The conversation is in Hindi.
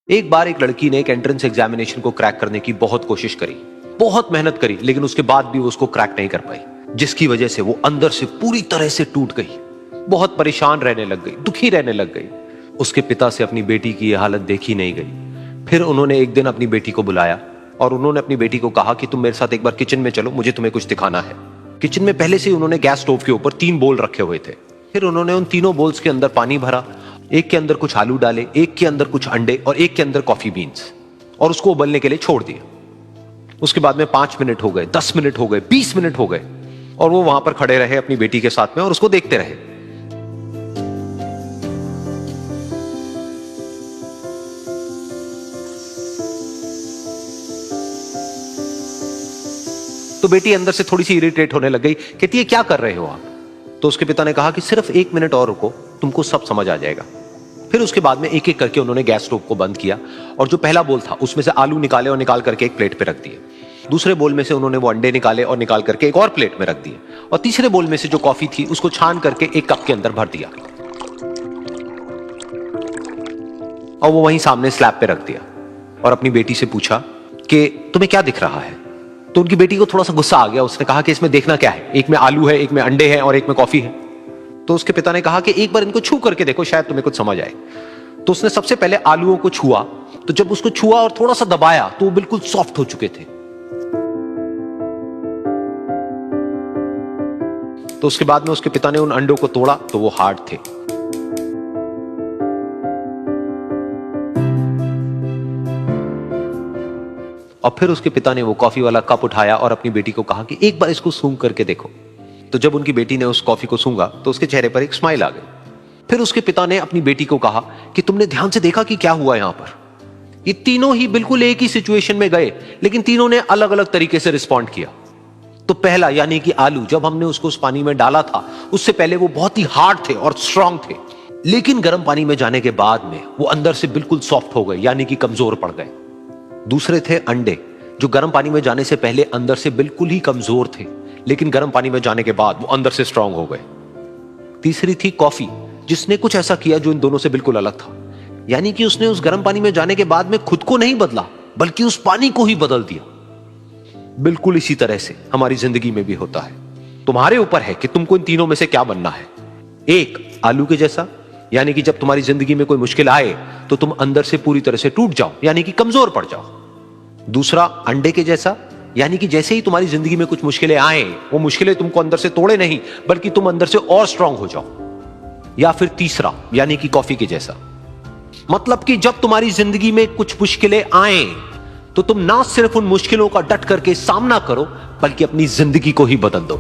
एक बार एक लड़की ने एक एंट्रेंस एग्जामिनेशन को क्रैक करने की बहुत कोशिश करी, बहुत मेहनत करी, लेकिन उसके बाद भी वो उसको क्रैक नहीं कर पाई, जिसकी वजह से वो अंदर से पूरी तरह से टूट गई, बहुत परेशान रहने लग गई, दुखी रहने लग गई। उसके पिता से अपनी बेटी की यह हालत देखी नहीं गई। फिर उन्होंने एक दिन अपनी बेटी को बुलाया और उन्होंने अपनी बेटी को कहा कि तुम मेरे साथ एक बार किचन में चलो, मुझे तुम्हें कुछ दिखाना है। किचन में पहले से ही उन्होंने गैस स्टोव के ऊपर 3 बोल रखे हुए थे। फिर उन्होंने उन तीनों बोल्स के अंदर पानी भरा, एक के अंदर कुछ आलू डाले, एक के अंदर कुछ अंडे और एक के अंदर कॉफी बीन्स, और उसको उबलने के लिए छोड़ दिया। उसके बाद में 5 मिनट हो गए, 10 मिनट हो गए, 20 मिनट हो गए, और वो वहां पर खड़े रहे अपनी बेटी के साथ में और उसको देखते रहे। तो बेटी अंदर से थोड़ी सी इरिटेट होने लग गई, कहती है क्या कर रहे हो आप? तो उसके पिता ने कहा कि सिर्फ 1 मिनट और रुको, तुमको सब समझ आ जाएगा। फिर उसके बाद में एक एक करके उन्होंने गैस स्टोव को बंद किया और जो पहला बोल था उसमें से आलू निकाले और निकाल करके एक प्लेट पे रख दिए। दूसरे बोल में से उन्होंने वो अंडे निकाले और निकाल करके एक और प्लेट में रख दिए, और तीसरे बोल में से जो कॉफी थी उसको छान करके एक कप के अंदर भर दिया और वो वहीं सामने स्लैब पे रख दिया और अपनी बेटी से पूछा कि तुम्हें क्या दिख रहा है? तो उनकी बेटी को थोड़ा सा गुस्सा आ गया। उसने कहा कि इसमें देखना क्या है, एक में आलू है, एक में अंडे हैं और एक में कॉफी है। तो उसके पिता ने कहा कि एक बार इनको छू करके देखो, शायद तुम्हें कुछ समझ आए। तो उसने सबसे पहले आलूओं को छुआ, तो जब उसको छुआ और थोड़ा सा दबाया तो वो बिल्कुल सॉफ्ट हो चुके थे। तो उसके बाद में उसके पिता ने उन अंडों को तोड़ा तो वो हार्ड थे। और फिर उसके पिता ने वो कॉफी वाला कप उठाया और अपनी बेटी को कहा कि एक बार इसको सूंघ करके देखो। तो जब उनकी बेटी ने उस कॉफी को सूंघा तो उसके चेहरे पर एक स्माइल आ गई। फिर उसके पिता ने अपनी बेटी को कहा कि तुमने ध्यान से देखा कि क्या हुआ यहां पर? ये तीनों ही बिल्कुल एक ही सिचुएशन में गए, लेकिन तीनों ने अलग अलग तरीके से रिस्पॉन्ड किया। तो पहला यानी कि आलू, जब हमने उसको उस पानी में डाला था उससे पहले वो बहुत ही हार्ड थे और स्ट्रांग थे, लेकिन गर्म पानी में जाने के बाद में वो अंदर से बिल्कुल सॉफ्ट हो गए, यानी कि कमजोर पड़ गए। दूसरे थे अंडे, जो गर्म पानी में जाने से पहले अंदर से बिल्कुल ही कमजोर थे, लेकिन गर्म पानी में जाने के बाद वो अंदर से स्ट्रांग हो गए। तीसरी थी कॉफी, जिसने कुछ ऐसा किया जो इन दोनों से बिल्कुल अलग था, यानी कि उसने उस गर्म पानी में जाने के बाद में खुद को नहीं बदला, बल्कि उस पानी को ही बदल दिया। बिल्कुल इसी तरह से हमारी जिंदगी में भी होता है। तुम्हारे ऊपर है कि तुमको इन तीनों में से क्या बनना है। एक, आलू के जैसा, यानी कि जब तुम्हारी जिंदगी में कोई मुश्किल आए तो तुम अंदर से पूरी तरह से टूट जाओ, यानी कि कमजोर पड़ जाओ। दूसरा, अंडे के जैसा, यानी कि जैसे ही तुम्हारी जिंदगी में कुछ मुश्किलें आए, वो मुश्किलें तुमको अंदर से तोड़े नहीं, बल्कि तुम अंदर से और स्ट्रांग हो जाओ। या फिर तीसरा, यानी कि कॉफी के जैसा, मतलब कि जब तुम्हारी जिंदगी में कुछ मुश्किलें आए तो तुम ना सिर्फ उन मुश्किलों का डट करके सामना करो, बल्कि अपनी जिंदगी को ही बदल दो।